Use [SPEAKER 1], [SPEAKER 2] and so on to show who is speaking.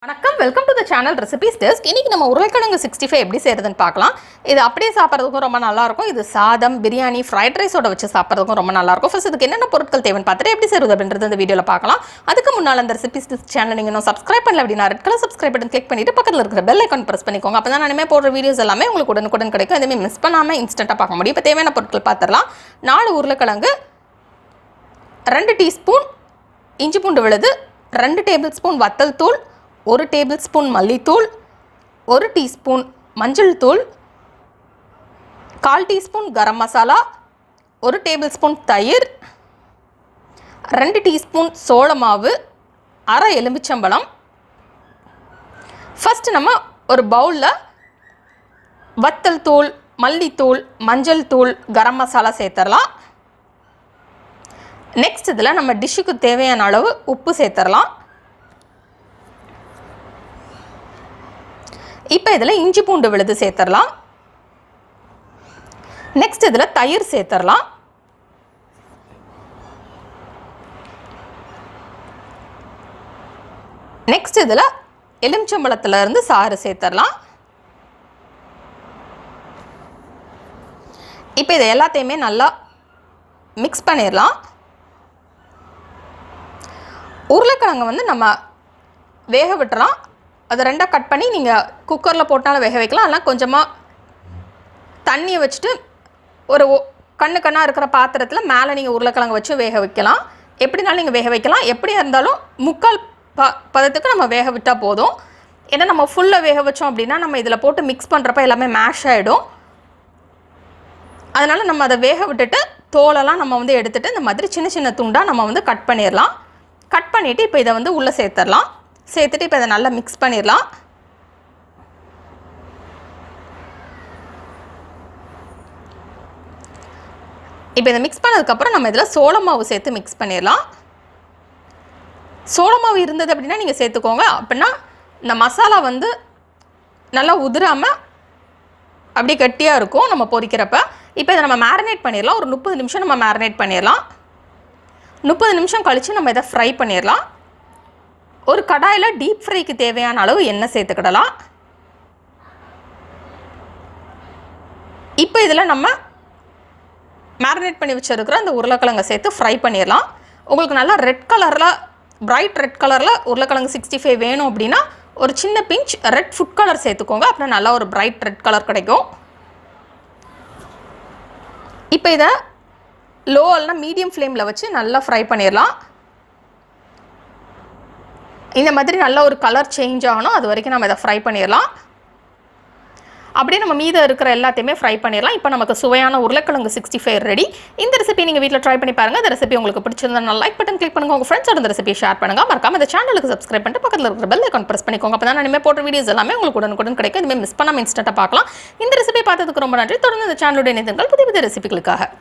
[SPEAKER 1] வணக்கம், welcome to the channel recipes desk. இன்றைக்கி நம்ம உருளைக்கிழங்கு 65 எப்படி செய்கிறதுன்னு பார்க்கலாம். இது அப்படியே சாப்பிட்றதுக்கும் ரொம்ப நல்லாயிருக்கும். இது சாதம், பிரியாணி, ஃப்ரைட் ரைஸோட வச்சு சாப்பிட்றதுக்கும் ரொம்ப நல்லாயிருக்கும். ஃபர்ஸ்ட் இதுக்கு என்னென்ன பொருட்கள் தேவைன்னு பார்த்துட்டு எப்படி செய்வது அப்படின்றது இந்த வீடியோவில் பார்க்கலாம். அதுக்கு முன்னால் அந்த ரெசிபீஸ் டெஸ்க் சேனல் நீங்கள் இன்னும் சப்ஸ்கிரைப் பண்ணல அப்படின்னா red colour subscribe button click பண்ணிட்டு பக்கத்தில் இருக்கிற பெல் ஐக்கான் ப்ரெஸ் பண்ணிக்கோங்க. அப்போ தான் நானுமே போடுற வீடியோஸ் எல்லாமே உங்களுக்கு உடனுக்குடன் கிடைக்கும். எதுவுமே மிஸ் பண்ணாமல் இன்ஸ்டண்ட்டாக பார்க்க முடியும். இப்போ தேவையான பொருட்கள் பார்த்துடலாம். 4 உருளைக்கிழங்கு, 2 டீஸ்பூன் இஞ்சி பூண்டு விழுது, 2 டேபிள் ஸ்பூன் வத்தல் தூள், 1 டேபிள் ஸ்பூன் மல்லித்தூள், 1 டீஸ்பூன் மஞ்சள் தூள், 1/4 teaspoon garam masala, 1 table spoon தயிர், 2 டீஸ்பூன் சோள மாவு, அரை எலுமிச்சம்பழம். ஃபஸ்ட்டு நம்ம ஒரு பவுலில் வத்தல் தூள், மல்லித்தூள், மஞ்சள் தூள், கரம் மசாலா சேர்த்துடலாம். நெக்ஸ்ட் இதில் நம்ம டிஷ்ஷுக்கு தேவையான அளவு உப்பு சேர்த்துடலாம். இப்போ இதில் இஞ்சி பூண்டு விழுது சேர்த்துடலாம். நெக்ஸ்ட் இதில் தயிர் சேர்த்துடலாம். நெக்ஸ்ட் இதில் எலுமிச்சம்பழத்துல இருந்து சாறு சேர்த்துடலாம். இப்போ இதை எல்லாத்தையுமே நல்லா மிக்ஸ் பண்ணிடலாம். உருளைக்கிழங்கு வந்து நம்ம வேக விட்டுறலாம். அதை ரெண்டாக கட் பண்ணி நீங்கள் குக்கரில் போட்டாலும் வேக வைக்கலாம். அதெல்லாம் கொஞ்சமாக தண்ணியை வச்சுட்டு ஒரு கண்ணாக இருக்கிற பாத்திரத்தில் மேலே நீங்கள் உருளைக்கிழங்கு வச்சு வேக வைக்கலாம். எப்படினாலும் நீங்கள் வேக வைக்கலாம். எப்படியா இருந்தாலும் முக்கால் பதத்துக்கு நம்ம வேக விட்டால் போதும். ஏன்னா நம்ம ஃபுல்லாக வேக வச்சோம் அப்படின்னா நம்ம இதில் போட்டு மிக்ஸ் பண்ணுறப்ப எல்லாமே மேஷ் ஆகிடும். அதனால் நம்ம அதை வேக விட்டுட்டு தோலெல்லாம் நம்ம வந்து எடுத்துகிட்டு இந்த மாதிரி சின்ன சின்ன துண்டாக நம்ம வந்து கட் பண்ணிடலாம். கட் பண்ணிவிட்டு இப்போ இதை வந்து உள்ளே சேர்த்துடலாம். சேர்த்துட்டு இப்போ இதை நல்லா மிக்ஸ் பண்ணிடலாம். இப்போ இதை மிக்ஸ் பண்ணதுக்கப்புறம் நம்ம இதில் சோள மாவு சேர்த்து மிக்ஸ் பண்ணிடலாம். சோள மாவு இருந்தது அப்படின்னா நீங்கள் சேர்த்துக்கோங்க. அப்படின்னா இந்த மசாலா வந்து நல்லா உதிராமல் அப்படியே கட்டியாக இருக்கும் நம்ம பொரிக்கிறப்ப. இப்போ இதை நம்ம மேரினேட் பண்ணிடலாம். ஒரு 30 நிமிஷம் நம்ம மேரினேட் பண்ணிடலாம். 30 நிமிஷம் கழித்து நம்ம இதை ஃப்ரை பண்ணிடலாம். ஒரு கடாயில் டீப் ஃப்ரைக்கு தேவையான அளவு எண்ணெய் சேர்த்துக்கிடலாம். இப்போ இதில் நம்ம மேரினேட் பண்ணி வச்சுருக்கிற அந்த உருளைக்கிழங்கை சேர்த்து ஃப்ரை பண்ணிடலாம். உங்களுக்கு நல்லா ரெட் கலரில், பிரைட் ரெட் கலரில் உருளைக்கிழங்கு 65 வேணும் அப்படின்னா ஒரு சின்ன பிஞ்ச் ரெட் ஃபுட் கலர் சேர்த்துக்கோங்க. அப்புறம் நல்லா ஒரு பிரைட் ரெட் கலர் கிடைக்கும். இப்போ இதை லோ இல்லைனா மீடியம் ஃப்ளேமில் வச்சு நல்லா ஃப்ரை பண்ணிடலாம். இந்த மாதிரி நல்ல ஒரு கலர் சேஞ்ச் ஆகணும். அது வரைக்கும் நம்ம இதை ஃப்ரை பண்ணிடலாம். அப்படியே நம்ம மீதம் இருக்கிற எல்லாத்தையுமே ஃப்ரை பண்ணிடலாம். இப்போ நமக்கு சுவையான உருளைக்கிழங்கு 65 ரெடி. இந்த ரெசிபி நீங்கள் வீட்டில் ட்ரை பண்ணி பாருங்கள். இந்த ரெசிபி உங்களுக்கு பிடிச்சிருந்தா லைக் பட்டன் கிளிக் பண்ணுங்கள். உங்கள் ஃப்ரெண்ட்ஸோட இந்த ரெசிபி ஷேர் பண்ணுங்கள். மறக்காம இந்த சேனலுக்கு சப்ஸ்கிரைப் பண்ணிட்டு பக்கத்தில் இருக்கிற பெல் ஐக்கான் ப்ரெஸ் பண்ணிக்கோங்க. அப்போ தான் நான் போடுற வீடியோஸ் எல்லாமே உங்களுக்கு உடனுக்குடன் கிடைக்கும். இதுமாதிரி மிஸ் பண்ணாமல் இன்ஸ்டண்ட்டாக பார்க்கலாம். இந்த ரெசிபி பார்த்ததுக்கு ரொம்ப நன்றி. தொடர்ந்து இந்த சேனலுடைய இணையங்கள் புதிய புதிய ரெசிபிகளுக்காக.